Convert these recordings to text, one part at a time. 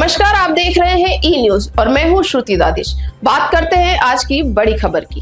नमस्कार, आप देख रहे हैं ई न्यूज और मैं हूं श्रुति दादिश। बात करते हैं आज की बड़ी खबर की।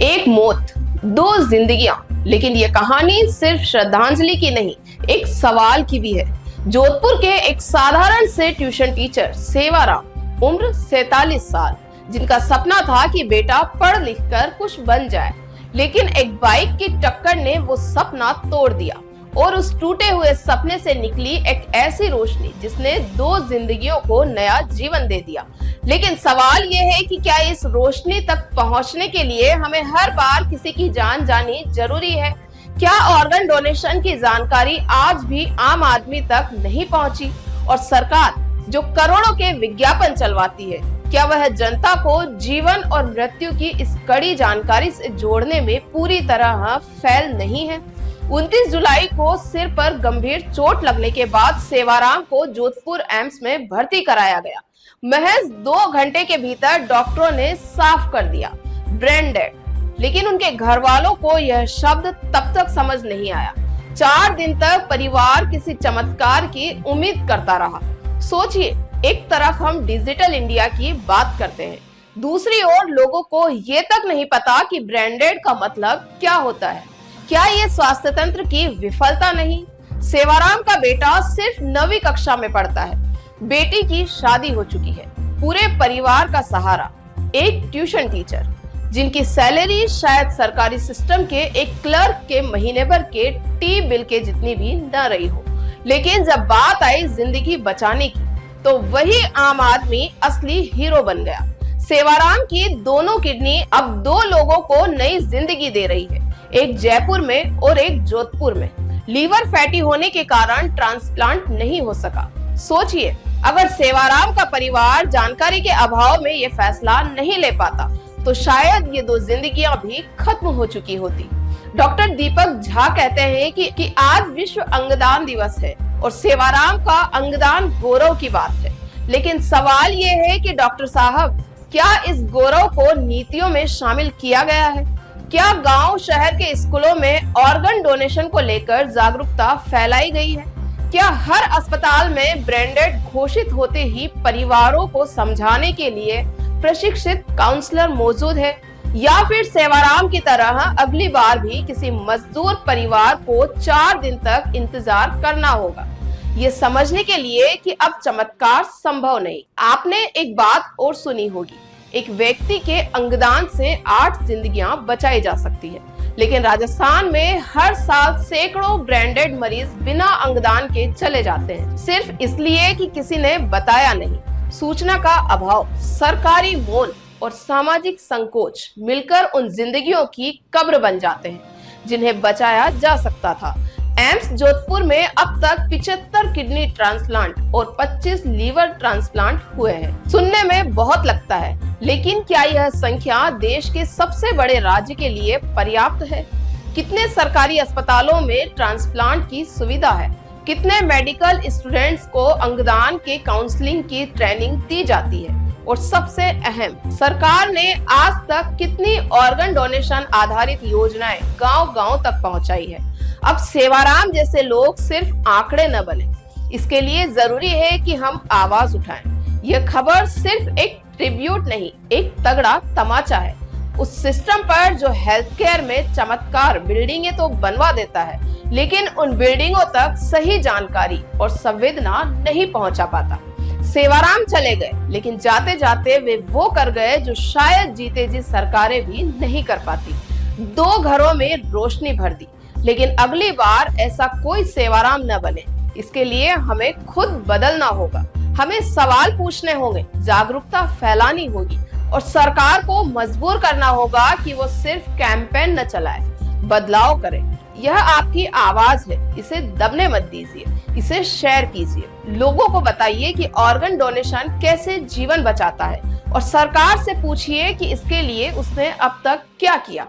एक मौत, दो जिंदगियां, लेकिन ये कहानी सिर्फ श्रद्धांजलि की नहीं, एक सवाल की भी है। जोधपुर के एक साधारण से ट्यूशन टीचर सेवाराम, उम्र 47 साल, जिनका सपना था कि बेटा पढ़ लिख कर कुछ बन जाए, लेकिन एक बाइक की टक्कर ने वो सपना तोड़ दिया और उस टूटे हुए सपने से निकली एक ऐसी रोशनी जिसने दो जिंदगियों को नया जीवन दे दिया। लेकिन सवाल ये है कि क्या इस रोशनी तक पहुंचने के लिए हमें हर बार किसी की जान जानी जरूरी है? क्या ऑर्गन डोनेशन की जानकारी आज भी आम आदमी तक नहीं पहुंची? और सरकार जो करोड़ों के विज्ञापन चलवाती है, क्या वह जनता को जीवन और मृत्यु की इस कड़ी जानकारी से जोड़ने में पूरी तरह फेल नहीं है? 29 जुलाई को सिर पर गंभीर चोट लगने के बाद सेवाराम को जोधपुर एम्स में भर्ती कराया गया। महज 2 घंटे के भीतर डॉक्टरों ने साफ कर दिया ब्रेन डेड। लेकिन उनके घर वालों को यह शब्द तब तक समझ नहीं आया। 4 दिन तक परिवार किसी चमत्कार की उम्मीद करता रहा। सोचिए, एक तरफ हम डिजिटल इंडिया की बात करते हैं, दूसरी ओर लोगों को ये तक नहीं पता कि ब्रेन डेड का मतलब क्या होता है। क्या ये स्वास्थ्य तंत्र की विफलता नहीं? सेवाराम का बेटा सिर्फ 9वीं कक्षा में पढ़ता है, बेटी की शादी हो चुकी है, पूरे परिवार का सहारा एक ट्यूशन टीचर, जिनकी सैलरी शायद सरकारी सिस्टम के एक क्लर्क के महीने भर के टी बिल के जितनी भी न रही हो। लेकिन जब बात आई जिंदगी बचाने की, तो वही आम आदमी असली हीरो बन गया। सेवाराम की दोनों किडनी अब 2 लोगों को नई जिंदगी दे रही है, एक जयपुर में और एक जोधपुर में। लीवर फैटी होने के कारण ट्रांसप्लांट नहीं हो सका। सोचिए, अगर सेवाराम का परिवार जानकारी के अभाव में ये फैसला नहीं ले पाता, तो शायद ये 2 जिंदगियां भी खत्म हो चुकी होती। डॉक्टर दीपक झा कहते हैं कि आज विश्व अंगदान दिवस है और सेवाराम का अंगदान गौरव की बात है। लेकिन सवाल ये है कि डॉक्टर साहब, क्या इस गौरव को नीतियों में शामिल किया गया है? क्या गांव शहर के स्कूलों में ऑर्गन डोनेशन को लेकर जागरूकता फैलाई गई है? क्या हर अस्पताल में ब्रेन डेड घोषित होते ही परिवारों को समझाने के लिए प्रशिक्षित काउंसलर मौजूद है? या फिर सेवाराम की तरह अगली बार भी किसी मजदूर परिवार को 4 दिन तक इंतजार करना होगा? ये समझने के लिए कि अब चमत्कार संभव नहीं। आपने एक बात और सुनी होगी, एक व्यक्ति के अंगदान से 8 जिंदगियां बचाई जा सकती है। लेकिन राजस्थान में हर साल सैकड़ों ब्रेन डेड मरीज बिना अंगदान के चले जाते हैं, सिर्फ इसलिए कि किसी ने बताया नहीं। सूचना का अभाव, सरकारी मौन और सामाजिक संकोच मिलकर उन जिंदगियों की कब्र बन जाते हैं जिन्हें बचाया जा सकता था। एम्स जोधपुर में अब तक 75 किडनी ट्रांसप्लांट और 25 लीवर ट्रांसप्लांट हुए हैं। सुनने में बहुत लगता है, लेकिन क्या यह संख्या देश के सबसे बड़े राज्य के लिए पर्याप्त है? कितने सरकारी अस्पतालों में ट्रांसप्लांट की सुविधा है? कितने मेडिकल स्टूडेंट्स को अंगदान के काउंसलिंग की ट्रेनिंग दी जाती है? और सबसे अहम, सरकार ने आज तक कितनी ऑर्गन डोनेशन आधारित योजनाएं गांव-गांव तक पहुंचाई है? अब सेवाराम जैसे लोग सिर्फ आंकड़े न बने, इसके लिए जरूरी है कि हम आवाज उठाएं। यह खबर सिर्फ एक ट्रिब्यूट नहीं, एक तगड़ा तमाचा है उस सिस्टम पर जो हेल्थ केयर में चमत्कार बिल्डिंगें तो बनवा देता है, लेकिन उन बिल्डिंगों तक सही जानकारी और संवेदना नहीं पहुंचा पाता। सेवाराम चले गए, लेकिन जाते जाते वे वो कर गए जो शायद जीते जी सरकारें भी नहीं कर पाती। 2 घरों में रोशनी भर दी, लेकिन अगली बार ऐसा कोई सेवाराम न बने, इसके लिए हमें खुद बदलना होगा। हमें सवाल पूछने होंगे, जागरूकता फैलानी होगी और सरकार को मजबूर करना होगा कि वो सिर्फ कैंपेन न चलाए, बदलाव करे। यह आपकी आवाज है, इसे दबने मत दीजिए, इसे शेयर कीजिए। लोगों को बताइए कि ऑर्गन डोनेशन कैसे जीवन बचाता है और सरकार से पूछिए कि इसके लिए उसने अब तक क्या किया।